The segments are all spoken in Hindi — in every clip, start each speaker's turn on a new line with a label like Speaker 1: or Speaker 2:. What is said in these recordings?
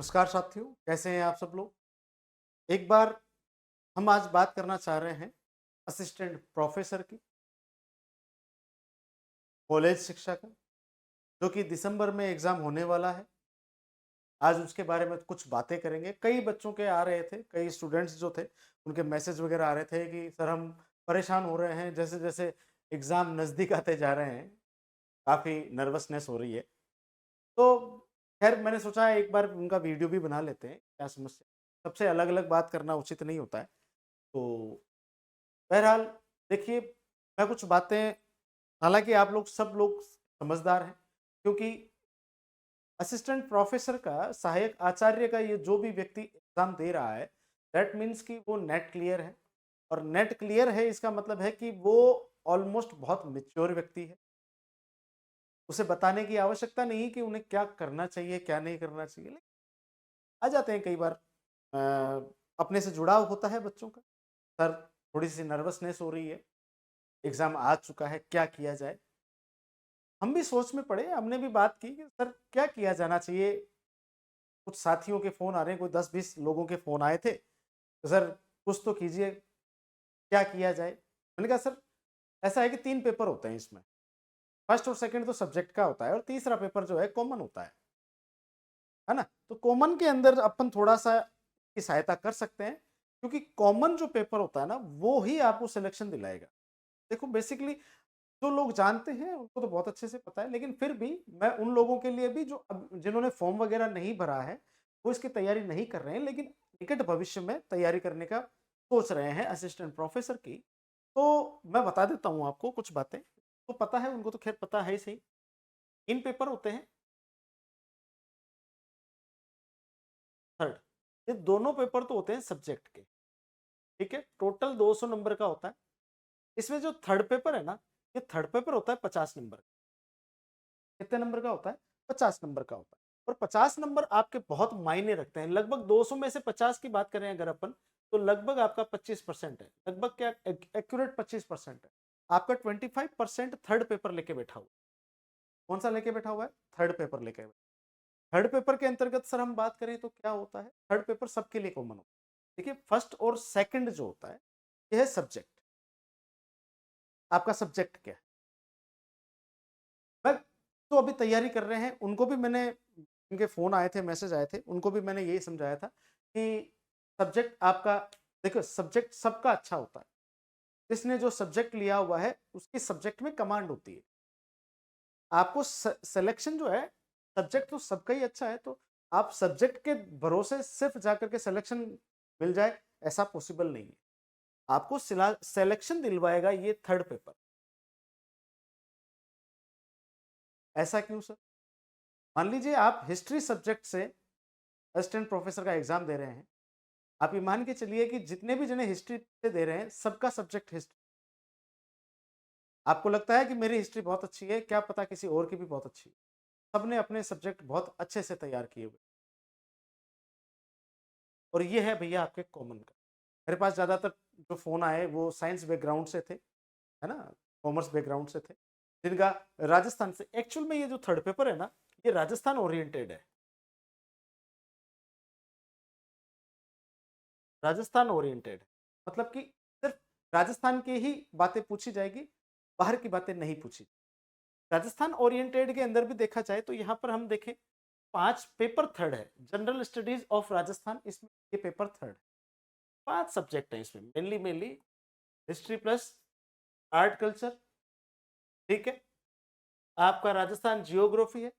Speaker 1: नमस्कार साथियों, कैसे हैं आप सब लोग? एक बार हम आज बात करना चाह रहे हैं असिस्टेंट प्रोफेसर की, कॉलेज शिक्षा का, जो कि दिसंबर में एग्ज़ाम होने वाला है। आज उसके बारे में कुछ बातें करेंगे। कई बच्चों के आ रहे थे, कई स्टूडेंट्स जो थे, उनके मैसेज वगैरह आ रहे थे कि सर हम परेशान हो रहे हैं, जैसे-जैसे एग्ज़ाम नज़दीक आते जा रहे हैं, काफ़ी नर्वसनेस हो रही है। तो खैर मैंने सोचा एक बार उनका वीडियो भी बना लेते हैं, क्या समस्या, सबसे अलग-अलग बात करना उचित नहीं होता है। तो बहरहाल देखिए, मैं कुछ बातें, हालाँकि आप लोग सब लोग समझदार हैं, क्योंकि असिस्टेंट प्रोफ़ेसर का, सहायक आचार्य का ये जो भी व्यक्ति एग्ज़ाम दे रहा है, दैट मीन्स कि वो नेट क्लियर है, और नेट क्लियर है इसका मतलब है कि वो ऑलमोस्ट बहुत मैच्योर व्यक्ति है। उसे बताने की आवश्यकता नहीं कि उन्हें क्या करना चाहिए, क्या नहीं करना चाहिए। लेकिन आ जाते हैं कई बार अपने से जुड़ाव होता है बच्चों का, सर थोड़ी-सी नर्वसनेस हो रही है, एग्ज़ाम आ चुका है, क्या किया जाए? हम भी सोच में पड़े, हमने भी बात की कि सर क्या किया जाना चाहिए? कुछ साथियों के फ़ोन आ रहे हैं, कोई 10-20 लोगों के फ़ोन आए थे, तो सर कुछ तो कीजिए, क्या किया जाए? मैंने कहा सर ऐसा है कि 3 पेपर होते हैं इसमें, फर्स्ट और सेकंड तो सब्जेक्ट का होता है और तीसरा पेपर जो है कॉमन होता है ना? तो कॉमन के अंदर अपन थोड़ा-सा की सहायता कर सकते हैं, क्योंकि कॉमन जो पेपर होता है ना, वो ही आपको सिलेक्शन दिलाएगा। देखो बेसिकली जो लोग जानते हैं उनको तो बहुत अच्छे से पता है, लेकिन फिर भी मैं उन लोगों के लिए भी जो अब जिन्होंने फॉर्म वगैरह नहीं भरा है, वो इसकी तैयारी नहीं कर रहे हैं, लेकिन निकट भविष्य में तैयारी करने का सोच रहे हैं असिस्टेंट प्रोफेसर की। तो मैं बता देता हूँ आपको कुछ बातें, तो पता है उनको, तो खैर पता है ही सही। इन पेपर होते हैं थर्ड, ये दोनों पेपर तो होते हैं सब्जेक्ट के, ठीक है? टोटल 200 नंबर का होता है। इसमें जो थर्ड पेपर है ना, ये थर्ड पेपर होता है 50 नंबर। कितने नंबर का होता है? 50 नंबर का होता है। और 50 नंबर आपके बहुत मायने रखते हैं। लगभग 200 में से 50 की बात करें अगर अपन, तो लगभग आपका 25% है। लगभग क्या, एक्यूरेट 25% है। आपका 25% थर्ड पेपर लेके बैठा हुआ है। कौन सा लेके बैठा हुआ है? थर्ड पेपर लेके। थर्ड पेपर के अंतर्गत सर हम बात करें तो क्या होता है? थर्ड पेपर सबके लिए कॉमन होता है। देखिए फर्स्ट और सेकंड जो होता है, ये है सब्जेक्ट। आपका सब्जेक्ट क्या है? मैं तो अभी तैयारी कर रहे हैं, उनको भी मैंने, उनके फ़ोन आए थे, मैसेज आए थे, उनको भी मैंने यही समझाया था कि सब्जेक्ट आपका, देखो सब्जेक्ट सबका अच्छा होता है। जिसने जो सब्जेक्ट लिया हुआ है, उसकी सब्जेक्ट में कमांड होती है। आपको सिलेक्शन जो है, सब्जेक्ट तो सबका ही अच्छा है, तो आप सब्जेक्ट के भरोसे सिर्फ जाकर के सिलेक्शन मिल जाए, ऐसा पॉसिबल नहीं है। आपको सिलेक्शन दिलवाएगा ये थर्ड पेपर। ऐसा क्यों सर? मान लीजिए आप हिस्ट्री सब्जेक्ट से असिस्टेंट प्रोफेसर का एग्जाम दे रहे हैं, आप ये मान के चलिए कि जितने भी जने हिस्ट्री से दे रहे हैं, सबका सब्जेक्ट हिस्ट्री। आपको लगता है कि मेरी हिस्ट्री बहुत अच्छी है, क्या पता किसी और की भी बहुत अच्छी है। सबने अपने सब्जेक्ट बहुत अच्छे से तैयार किए हुए, और ये है भैया आपके कॉमन का। मेरे पास ज़्यादातर जो फ़ोन आए वो साइंस बैकग्राउंड से थे, है ना? कॉमर्स बैकग्राउंड से थे, जिनका राजस्थान से, एक्चुअल में ये जो थर्ड पेपर है ना, ये राजस्थान ओरिएंटेड है। राजस्थान ओरिएंटेड मतलब कि सिर्फ राजस्थान की ही बातें पूछी जाएगी, बाहर की बातें नहीं पूछी। राजस्थान ओरिएंटेड के अंदर भी देखा जाए तो यहाँ पर हम देखें, 5 पेपर थर्ड है। जनरल स्टडीज ऑफ राजस्थान, इसमें ये पेपर थर्ड है। 5 सब्जेक्ट हैं इसमें, mainly history plus art culture, ठीक है? आपका राजस्थान जियोग्राफी है,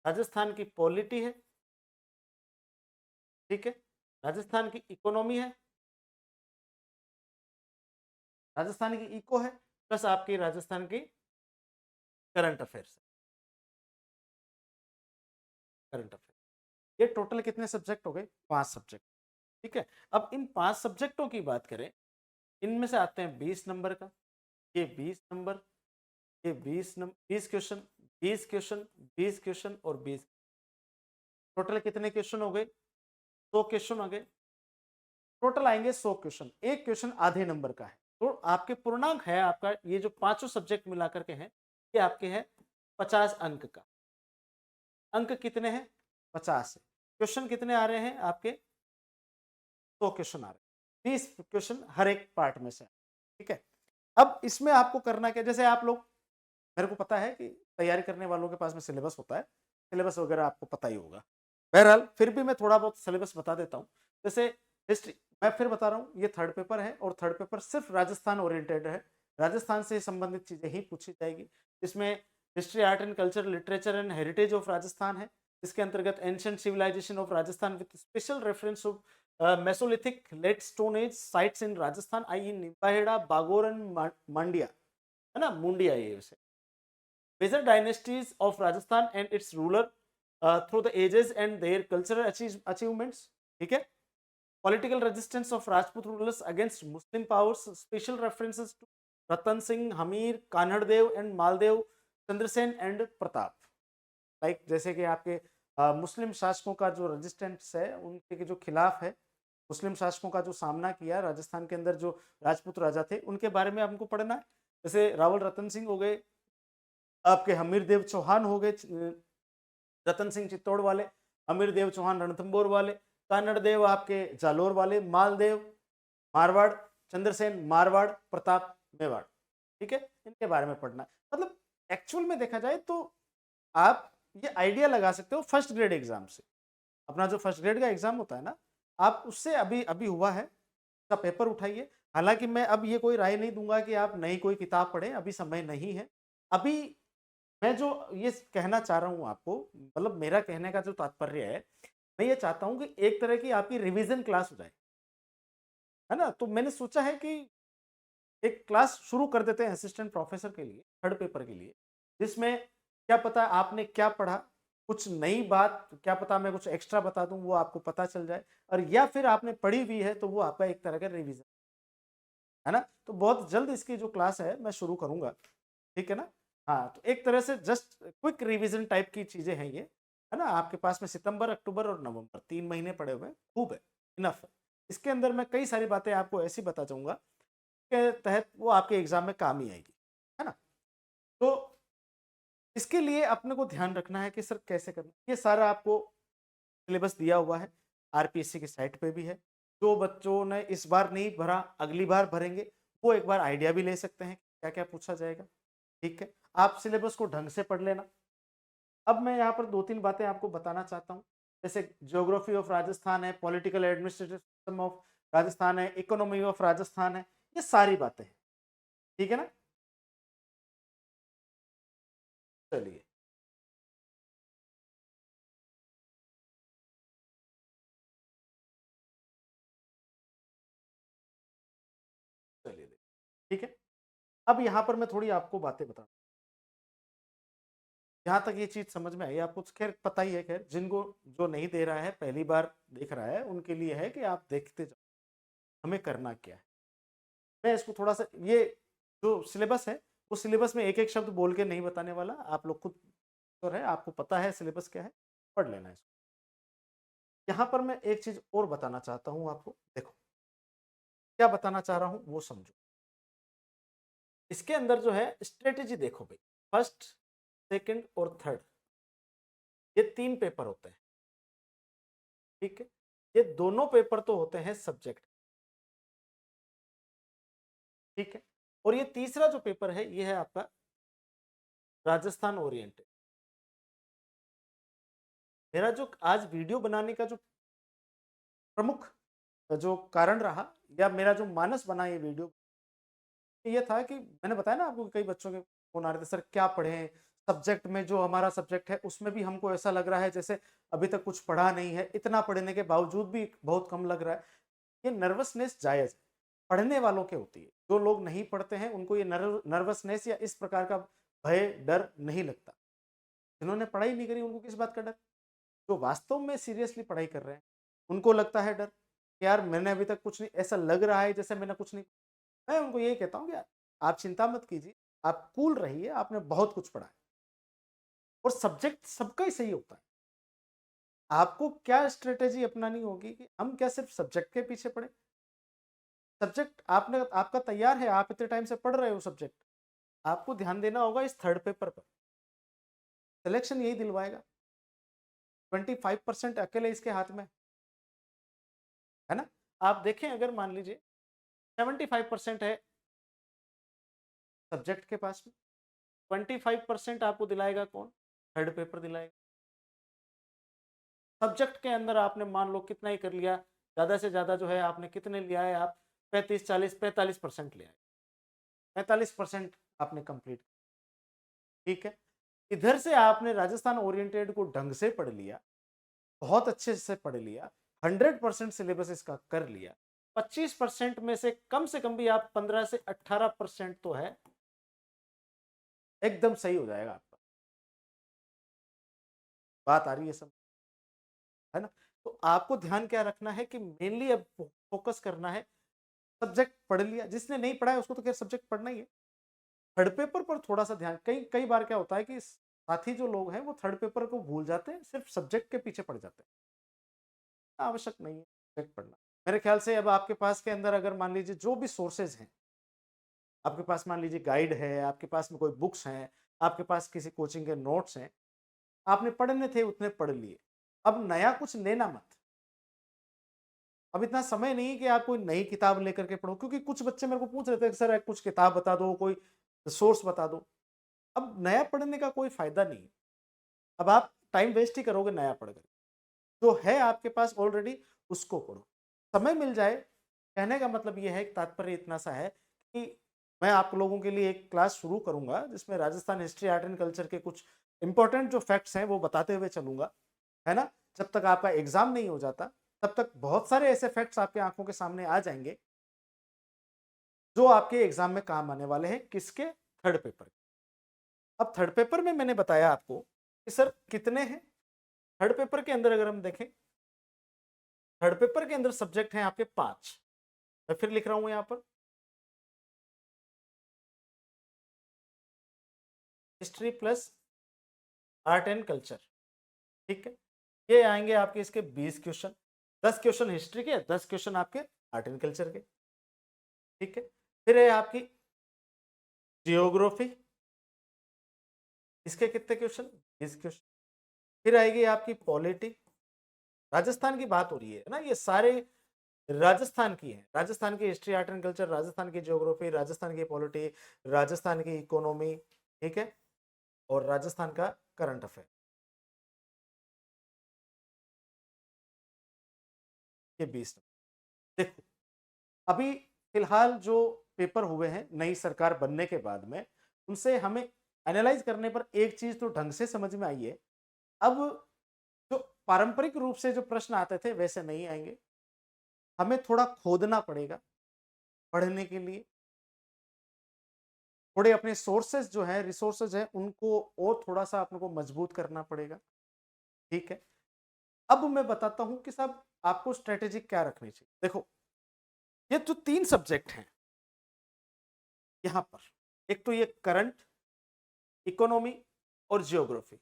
Speaker 1: राजस्थान की पॉलिटी है, ठीक है? राजस्थान की इकोनॉमी है, राजस्थान की इको है, प्लस आपकी राजस्थान की करंट अफेयर्स, करंट अफेयर। ये टोटल कितने सब्जेक्ट हो गए? 5 सब्जेक्ट, ठीक है? अब इन 5 सब्जेक्टों की बात करें, इनमें से आते हैं 20 नंबर का, ये 20 नंबर, ये 20 क्वेश्चन, 20 क्वेश्चन, 20 क्वेश्चन और 20, टोटल कितने क्वेश्चन हो गए? 100 क्वेश्चन हो गए। टोटल आएंगे 100 क्वेश्चन, एक क्वेश्चन आधे नंबर का है। तो आपके पूर्णांक है, आपका ये जो पांचों सब्जेक्ट मिलाकर के हैं, ये आपके हैं 50 अंक का। अंक कितने हैं? 50 है। क्वेश्चन कितने आ रहे हैं आपके? 100 क्वेश्चन आ रहे हैं, 20 क्वेश्चन हर एक पार्ट में से, ठीक है। अब इसमें आपको करना क्या, जैसे आप लोग, मेरे को पता है कि तैयारी करने वालों के पास में सिलेबस होता है, सिलेबस वगैरह आपको पता ही होगा। बहरहाल फिर भी मैं थोड़ा बहुत सिलेबस बता देता हूँ। जैसे हिस्ट्री, मैं फिर बता रहा हूँ, ये थर्ड पेपर है और थर्ड पेपर सिर्फ राजस्थान ओरिएंटेड है, राजस्थान से संबंधित चीजें ही पूछी जाएगी। इसमें history, art and culture, literature and heritage of Rajasthan है। इसके अंतर्गत ancient civilization of Rajasthan with special reference of mesolithic late stone age sites in Rajasthan, I in Nimbahera, Bagore and Mandia, है ना, मुंडिया ये उसे, major dynasties of Rajasthan and its ruler through the ages and their cultural achievements, ठीक है। Political resistance of Rajput rulers against Muslim powers, special references to Ratan Singh, Hamir, Kanhaddev and Maldev, Chandrasen and Pratap, like जैसे कि आपके मुस्लिम शासकों का जो रेजिस्टेंस है, उनके जो खिलाफ है, मुस्लिम शासकों का जो सामना किया राजस्थान के अंदर, जो राजपूत राजा थे उनके बारे में हमको पढ़ना है। जैसे रावल रतन सिंह हो गए, आपके हमीर देव चौहान हो गए, रतन सिंह चित्तौड़ वाले, हमीर देव चौहान रणथंबोर वाले, कानड़ देव आपके जालोर वाले, मालदेव मारवाड़, चंद्रसेन मारवाड़, प्रताप मेवाड़, ठीक है, इनके बारे में पढ़ना है। मतलब एक्चुअल में देखा जाए तो आप ये आइडिया लगा सकते हो फर्स्ट ग्रेड एग्जाम से, अपना जो फर्स्ट ग्रेड का एग्जाम होता है ना, आप उससे अभी अभी हुआ है का पेपर उठाइए। हालांकि मैं अब ये कोई राय नहीं दूंगा कि आप नई कोई किताब पढ़ें, अभी समय नहीं है। अभी मैं जो ये कहना चाह रहा हूँ आपको, मतलब मेरा कहने का जो तात्पर्य है, मैं ये चाहता हूँ कि एक तरह की आपकी रिवीजन क्लास हो जाए, है ना। तो मैंने सोचा है कि एक क्लास शुरू कर देते हैं असिस्टेंट प्रोफेसर के लिए, थर्ड पेपर के लिए, जिसमें क्या पता आपने क्या पढ़ा, कुछ नई बात, क्या पता मैं कुछ एक्स्ट्रा बता दूं, वो आपको पता चल जाए, और या फिर आपने पढ़ी हुई है तो वो आपका एक तरह का रिवीजन, है ना। तो बहुत जल्द इसकी जो क्लास है मैं शुरू करूंगा, ठीक है ना। हाँ, तो एक तरह से जस्ट क्विक रिवीजन टाइप की चीजें हैं ये, है ना। आपके पास में सितंबर, अक्टूबर और नवंबर 3 महीने पड़े हुए हैं, खूब है, इनफ है। इसके अंदर मैं कई सारी बातें आपको ऐसी बता जाऊंगा के तहत वो आपके एग्जाम में काम ही आएगी, है ना। तो इसके लिए अपने को ध्यान रखना है कि सर कैसे करना, ये सारा आपको सिलेबस दिया हुआ है, आरपीएससी की साइट पे भी है। जो बच्चों ने इस बार नहीं भरा, अगली बार भरेंगे, वो एक बार आइडिया भी ले सकते हैं क्या क्या पूछा जाएगा, ठीक है। आप सिलेबस को ढंग से पढ़ लेना। अब मैं यहाँ पर 2-3 बातें आपको बताना चाहता हूँ। जैसे ज्योग्राफी ऑफ राजस्थान है, political administrative system of Rajasthan है, इकोनॉमी ऑफ राजस्थान है, ये सारी बातें हैं, ठीक है ना। चलिए, चलिए, ठीक है। अब यहाँ पर मैं थोड़ी आपको बातें बता, जहाँ तक ये चीज समझ में आई आपको, खैर पता ही है, खैर जिनको जो नहीं दे रहा है, पहली बार देख रहा है, उनके लिए है कि आप देखते जाओ हमें करना क्या है। मैं इसको थोड़ा सा, ये जो सिलेबस है, उस सिलेबस में एक एक शब्द बोल के नहीं बताने वाला, आप लोग खुद तो है, आपको पता है सिलेबस क्या है, पढ़ लेना इसको। यहाँ पर मैं एक चीज और बताना चाहता हूँ आपको, देखो क्या बताना चाह रहा हूँ वो समझो। इसके अंदर जो है स्ट्रेटेजी देखो भाई, फर्स्ट, सेकंड और थर्ड, ये 3 पेपर होते हैं, ठीक है। ये दोनों पेपर तो होते हैं सब्जेक्ट, ठीक है। और ये तीसरा जो पेपर है, ये है आपका राजस्थान ओरिएंटेड। मेरा जो आज वीडियो बनाने का जो प्रमुख जो कारण रहा, या मेरा जो मानस बना ये वीडियो, ये था कि मैंने बताया ना आपको, कई बच्चों के फोन आ रहे थे, सर क्या पढ़ें, सब्जेक्ट में जो हमारा सब्जेक्ट है उसमें भी हमको ऐसा लग रहा है जैसे अभी तक कुछ पढ़ा नहीं है, इतना पढ़ने के बावजूद भी बहुत कम लग रहा है। ये नर्वसनेस जायज है, पढ़ने वालों के होती है। जो लोग नहीं पढ़ते हैं उनको ये नर्वसनेस या इस प्रकार का भय, डर नहीं लगता। जिन्होंने पढ़ाई नहीं करी उनको किस बात का डर, जो वास्तव में सीरियसली पढ़ाई कर रहे हैं उनको लगता है डर कि यार मैंने अभी तक कुछ नहीं, ऐसा लग रहा है जैसे मैंने कुछ नहीं। मैं उनको यही कहता हूँ कि यार आप चिंता मत कीजिए, आप कूल रहिए, आपने बहुत कुछ पढ़ा है, और सब्जेक्ट सबका ही सही होता है। आपको क्या स्ट्रेटेजी अपनानी होगी कि हम क्या सिर्फ सब्जेक्ट के पीछे पढ़े, सब्जेक्ट आपने आपका तैयार है, आप इतने टाइम से पढ़ रहे हो सब्जेक्ट, आपको ध्यान देना होगा इस थर्ड पेपर पर, सिलेक्शन यही दिलवाएगा। 25% अकेले इसके हाथ में है ना। आप देखें अगर मान लीजिए 75% है सब्जेक्ट के पास में, 25% आपको दिलाएगा कौन, थर्ड पेपर दिलाएगा। सब्जेक्ट के अंदर आपने मान लो कितना ही कर लिया, ज्यादा से ज्यादा जो है आपने कितने लिया है, आप 45 ले आए, 45% आपने कंप्लीट। ठीक है, इधर से आपने राजस्थान ओरिएंटेड को ढंग से पढ़ लिया, बहुत अच्छे से पढ़ लिया, 100% सिलेबस इसका कर लिया। 25% में से कम भी आप 15 से 18% तो है, एकदम सही हो जाएगा आपका। बात आ रही है सब, है ना। तो आपको ध्यान क्या रखना है कि मेनली अब फोकस करना है, सब्जेक्ट पढ़ लिया, जिसने नहीं पढ़ा है उसको तो खैर सब्जेक्ट पढ़ना ही है। थर्ड पेपर पर थोड़ा सा ध्यान, कई कई बार क्या होता है कि साथी जो लोग हैं वो थर्ड पेपर को भूल जाते हैं, सिर्फ सब्जेक्ट के पीछे पड़ जाते हैं। आवश्यक नहीं है सब्जेक्ट पढ़ना। मेरे ख्याल से अब आपके पास के अंदर अगर मान लीजिए जो भी सोर्सेज हैं, आपके पास मान लीजिए गाइड है, आपके पास में कोई बुक्स हैं, आपके पास किसी कोचिंग के नोट्स हैं, आपने पढ़ने थे उतने पढ़ लिए, अब नया कुछ लेना मत। अब इतना समय नहीं है कि आप कोई नई किताब लेकर के पढ़ो, क्योंकि कुछ बच्चे मेरे को पूछ रहे थे कि सर कुछ किताब बता दो, कोई सोर्स बता दो। अब नया पढ़ने का कोई फायदा नहीं है, अब आप टाइम वेस्ट ही करोगे नया पढ़कर। जो है आपके पास ऑलरेडी उसको पढ़ो, समय मिल जाए। कहने का मतलब ये है, तात्पर्य इतना सा है कि मैं आप लोगों के लिए एक क्लास शुरू करूंगा जिसमें Rajasthan history art and culture के कुछ इंपॉर्टेंट जो फैक्ट्स हैं वो बताते हुए चलूंगा, है ना। जब तक आपका एग्जाम नहीं हो जाता तब तक बहुत सारे ऐसे फैक्ट्स आपके आंखों के सामने आ जाएंगे जो आपके एग्जाम में काम आने वाले हैं, किसके, थर्ड पेपर। अब थर्ड पेपर में मैंने बताया आपको कि सर कितने हैं। थर्ड पेपर के अंदर अगर हम देखें, थर्ड पेपर के अंदर सब्जेक्ट हैं आपके 5। मैं फिर लिख रहा हूं यहां पर, history plus art and culture. ठीक है, ये आएंगे आपके इसके 20 क्वेश्चन, 10 क्वेश्चन हिस्ट्री के, 10 क्वेश्चन आपके आर्ट एंड कल्चर के। ठीक है, फिर है आपकी जियोग्राफी, इसके कितने क्वेश्चन, 20 क्वेश्चन। फिर आएगी आपकी पॉलिटी, राजस्थान की बात हो रही है ना, ये सारे राजस्थान की है, राजस्थान की history art and culture, Rajasthan की ज्योग्राफी, राजस्थान की पॉलिटी, राजस्थान की इकोनॉमी, ठीक है, और राजस्थान का करंट अफेयर, ये 20। देखो अभी फिलहाल जो पेपर हुए हैं नई सरकार बनने के बाद में, उनसे हमें एनालाइज करने पर एक चीज तो ढंग से समझ में आई है, अब जो पारंपरिक रूप से जो प्रश्न आते थे वैसे नहीं आएंगे, हमें थोड़ा खोदना पड़ेगा पढ़ने के लिए, थोड़े अपने सोर्सेज जो है, रिसोर्सेज है, उनको और थोड़ा सा अपने को मजबूत करना पड़ेगा। ठीक है, अब मैं बताता हूं कि साहब आपको स्ट्रेटेजी क्या रखनी चाहिए। देखो ये जो 3 सब्जेक्ट हैं यहां पर, एक तो ये करंट, इकोनॉमी और जियोग्राफी,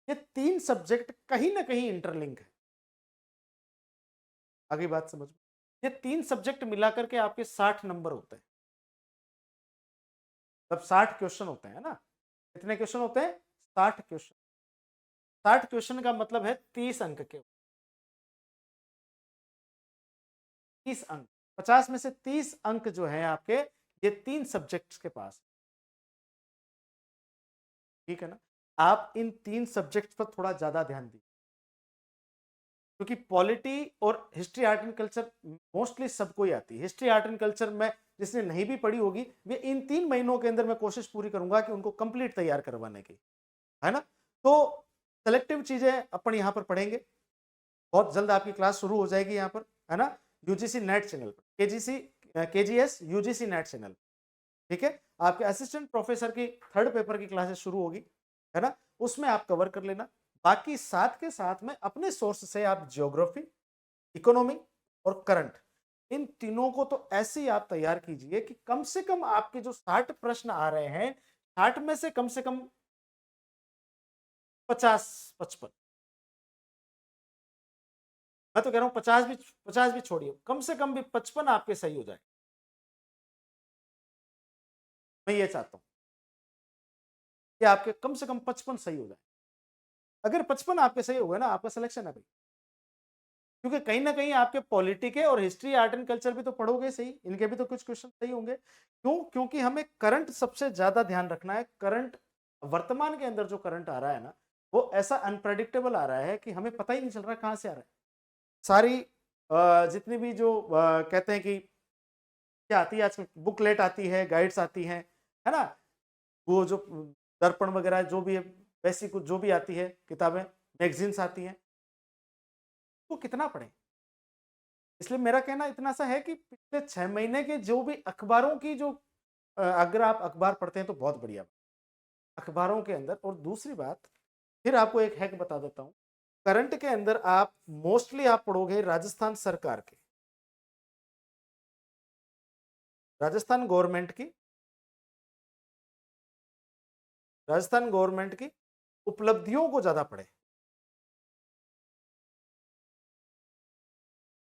Speaker 1: ये 3 सब्जेक्ट कहीं ना कहीं इंटरलिंक है। आगे बात समझ में, ये 3 सब्जेक्ट मिलाकर के आपके 60 नंबर होते हैं, तब 60 क्वेश्चन होते हैं ना। कितने क्वेश्चन होते हैं, 60 क्वेश्चन। 60 क्वेश्चन का मतलब है 30 अंक के, 30 अंक, 50 में से 30 अंक जो है आपके ये 3 सब्जेक्ट्स के पास। ठीक है ना, आप इन 3 सब्जेक्ट्स पर थोड़ा ज्यादा ध्यान दीजिए, क्योंकि पॉलिटी और history art and culture mostly सबको ही आती है। हिस्ट्री आर्ट एंड कल्चर में जिसने नहीं भी पढ़ी होगी, वे इन 3 महीनों के अंदर मैं कोशिश पूरी करूंगा कि उनको कंप्लीट तैयार करवाने की, है ना। तो सेलेक्टिव चीजें अपन यहाँ पर पढ़ेंगे, बहुत जल्द आपकी क्लास शुरू हो जाएगी यहाँ पर, है ना, यूजीसी नेट चैनल पर, केजीएस यूजीसी नेट चैनल। ठीक है, आपके असिस्टेंट प्रोफेसर की थर्ड पेपर की क्लासेस शुरू होगी, है ना, उसमें आप कवर कर लेना। बाकी साथ के साथ में अपने सोर्स से आप ज्योग्राफी, इकोनॉमी और करंट, इन तीनों को तो ऐसे ही आप तैयार कीजिए कि कम से कम आपके जो 60 प्रश्न आ रहे हैं, 60 में से कम 50-55, मैं तो कह रहा हूं 50 भी छोड़िए, कम से कम भी 55 आपके सही हो जाए, मैं ये चाहता हूं कि आपके कम से कम 55 सही हो जाए। अगर 55 आपके सही हो गए ना, आपका सिलेक्शन है भाई। क्योंकि कहीं ना कहीं आपके पॉलिटिक है और हिस्ट्री आर्ट एंड कल्चर भी तो पढ़ोगे सही, इनके भी तो कुछ क्वेश्चन सही होंगे। क्यों? क्योंकि हमें करंट सबसे ज्यादा ध्यान रखना है। करंट, वर्तमान के अंदर जो करंट आ रहा है ना, वो ऐसा अनप्रेडिक्टेबल आ रहा है कि हमें पता ही नहीं चल रहा कहाँ से आ रहा है। सारी जितनी भी जो कहते हैं कि क्या आती है आजकल, बुकलेट आती है, गाइड्स आती हैं, है ना, वो जो दर्पण वगैरह जो भी है, वैसी कुछ जो भी आती है किताबें, मैगजीन्स आती हैं, वो कितना पढ़े। इसलिए मेरा कहना इतना सा है कि पिछले 6 महीने के जो भी अखबारों की जो अगर आप अखबार पढ़ते हैं तो बहुत बढ़िया अखबारों के अंदर। और दूसरी बात, फिर आपको एक हैक बता देता हूँ, करंट के अंदर आप मोस्टली आप पढ़ोगे राजस्थान सरकार के, राजस्थान गवर्नमेंट की, राजस्थान गवर्नमेंट की उपलब्धियों को ज्यादा पढ़े।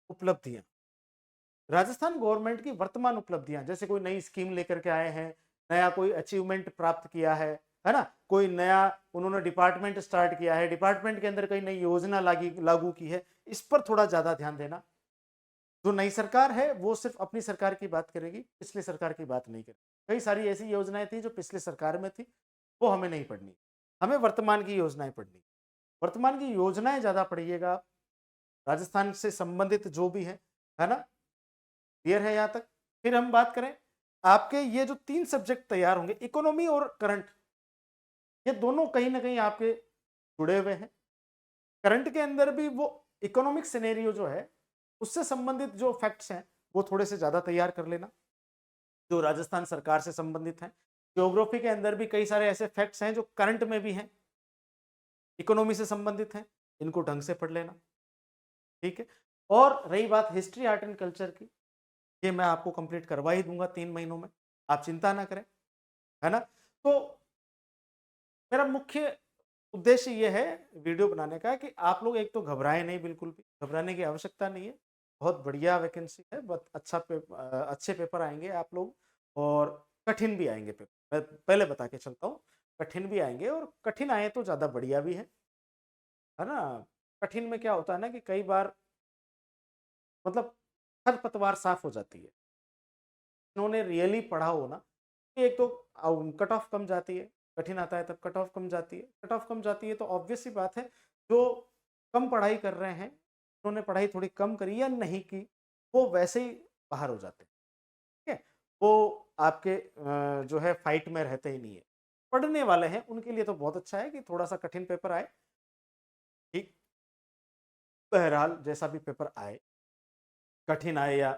Speaker 1: उपलब्धियां, राजस्थान गवर्नमेंट की वर्तमान उपलब्धियां, जैसे कोई नई स्कीम लेकर के आए हैं, नया कोई अचीवमेंट प्राप्त किया है ना, कोई नया उन्होंने डिपार्टमेंट स्टार्ट किया है, डिपार्टमेंट के अंदर कोई नई योजना लागू की है, इस पर थोड़ा ज्यादा ध्यान देना। जो नई सरकार है वो सिर्फ अपनी सरकार की बात करेगी, पिछली सरकार की बात नहीं करेगी। कई सारी ऐसी योजनाएं थी जो पिछली सरकार में थी, वो हमें नहीं पढ़नी, हमें वर्तमान की योजनाएं पढ़नी। वर्तमान की योजनाएं ज्यादा पढ़िएगा, राजस्थान से संबंधित जो भी है ना। क्लियर है यहाँ तक? फिर हम बात करें, आपके ये जो 3 सब्जेक्ट तैयार होंगे, इकोनॉमी और करंट, ये दोनों कहीं ना कहीं आपके जुड़े हुए हैं। करंट के अंदर भी वो इकोनॉमिक सिनेरियो जो है, उससे संबंधित जो फैक्ट्स हैं वो थोड़े से ज्यादा तैयार कर लेना, जो राजस्थान सरकार से संबंधित हैं। ज्योग्राफी के अंदर भी कई सारे ऐसे फैक्ट्स हैं जो करंट में भी हैं, इकोनॉमी से संबंधित हैं, इनको ढंग से पढ़ लेना। ठीक है। और रही बात हिस्ट्री आर्ट एंड कल्चर की, ये मैं आपको कंप्लीट करवा ही दूंगा 3 महीनों में, आप चिंता ना करें, है ना। तो मेरा मुख्य उद्देश्य ये है वीडियो बनाने का कि आप लोग एक तो घबराएं नहीं, बिल्कुल भी घबराने की आवश्यकता नहीं है। बहुत बढ़िया वैकेंसी है, बहुत अच्छा अच्छे पेपर आएंगे आप लोग, और कठिन भी आएंगे पेपर, मैं पहले बता के चलता हूँ। कठिन भी आएंगे, और कठिन आए तो ज़्यादा बढ़िया भी है ना। कठिन में क्या होता है ना कि कई बार मतलब खरपतवार साफ हो जाती है, इन्होंने रियली पढ़ा हो ना, एक तो कट ऑफ कम जाती है, कठिन आता है तब कट ऑफ कम जाती है, कट ऑफ कम जाती है तो ऑब्वियस सी बात है, जो कम पढ़ाई कर रहे हैं, उन्होंने पढ़ाई थोड़ी कम करी या नहीं की, वो वैसे ही बाहर हो जाते हैं। ठीक है, वो आपके जो है फाइट में रहते ही नहीं है। पढ़ने वाले हैं उनके लिए तो बहुत अच्छा है कि थोड़ा सा कठिन पेपर आए। ठीक, बहरहाल जैसा भी पेपर आए, कठिन आए या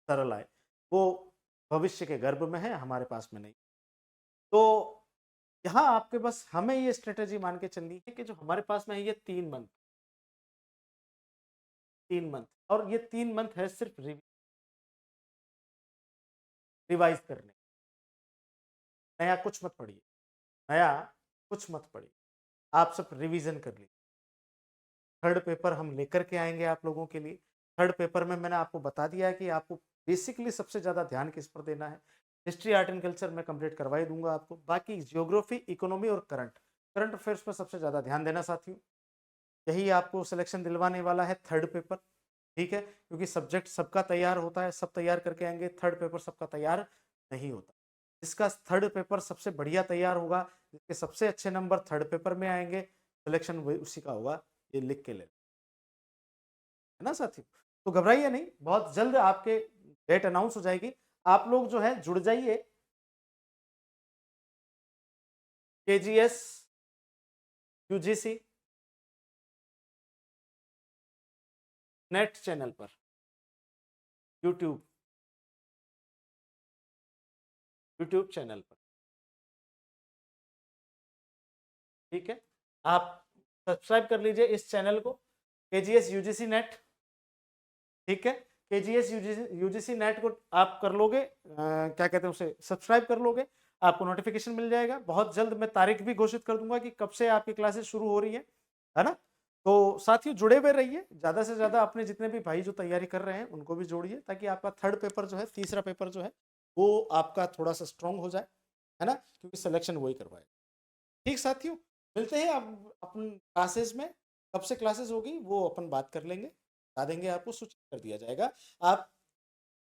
Speaker 1: सरल आए, वो भविष्य के गर्भ में है, हमारे पास में नहीं। तो यहाँ आपके बस हमें ये स्ट्रेटेजी मान के चलनी है कि जो हमारे पास में है ये 3 मंथ, 3 मंथ, और ये 3 मंथ है सिर्फ रिवाइज करने। नया कुछ मत पढ़िए, नया कुछ मत पढ़िए, आप सब रिवीजन कर लीजिए। थर्ड पेपर हम लेकर के आएंगे आप लोगों के लिए। थर्ड पेपर में मैंने आपको बता दिया है कि आपको बेसिकली सबसे ज़्यादा ध्यान किस पर देना है। हिस्ट्री आर्ट एंड कल्चर मैं कंप्लीट करवा ही दूंगा आपको, बाकी जियोग्राफी, इकोनॉमी और करंट, करंट अफेयर्स पर सबसे ज़्यादा ध्यान देना साथियों। यही आपको सिलेक्शन दिलवाने वाला है थर्ड पेपर। ठीक है, क्योंकि सब्जेक्ट सबका तैयार होता है, सब तैयार करके आएंगे, थर्ड पेपर सबका तैयार नहीं होता। जिसका थर्ड पेपर सबसे बढ़िया तैयार होगा, जिसके सबसे अच्छे नंबर थर्ड पेपर में आएंगे, सिलेक्शन वही उसी का होगा, ये लिख के ले, है ना साथियों। तो घबराइए नहीं, बहुत जल्द आपके डेट अनाउंस हो जाएगी। आप लोग जो है जुड़ जाइए केजीएस यूजीसी नेट चैनल पर, यूट्यूब यूट्यूब चैनल पर। ठीक है, आप सब्सक्राइब कर लीजिए इस चैनल को, केजीएस यूजीसी नेट। ठीक है, केजीएस यूजीसी नेट को आप कर लोगे, क्या कहते हैं उसे, सब्सक्राइब कर लोगे, आपको नोटिफिकेशन मिल जाएगा। बहुत जल्द मैं तारीख भी घोषित कर दूंगा कि कब से आपकी क्लासेस शुरू हो रही है ना। तो साथियों जुड़े हुए रहिए, ज्यादा से ज्यादा अपने जितने भी भाई जो तैयारी कर रहे हैं उनको भी जोड़िए, ताकि आपका थर्ड पेपर जो है, तीसरा पेपर जो है, वो आपका थोड़ा सा स्ट्रांग हो जाए, है ना, क्योंकि सिलेक्शन वही करवाए। ठीक साथियों, मिलते हैं अब अपन क्लासेस में, कब से क्लासेस होगी वो अपन बात कर लेंगे, बता देंगे आपको, सूचित कर दिया जाएगा। आप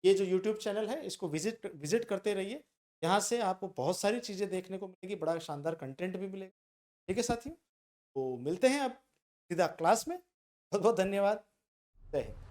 Speaker 1: ये जो यूट्यूब चैनल है इसको विजिट विजिट करते रहिए, यहाँ से आपको बहुत सारी चीज़ें देखने को मिलेगी, बड़ा शानदार कंटेंट भी मिलेगा। ठीक है साथियों, तो मिलते हैं अब सीधा क्लास में। बहुत बहुत धन्यवाद। जय हिंद।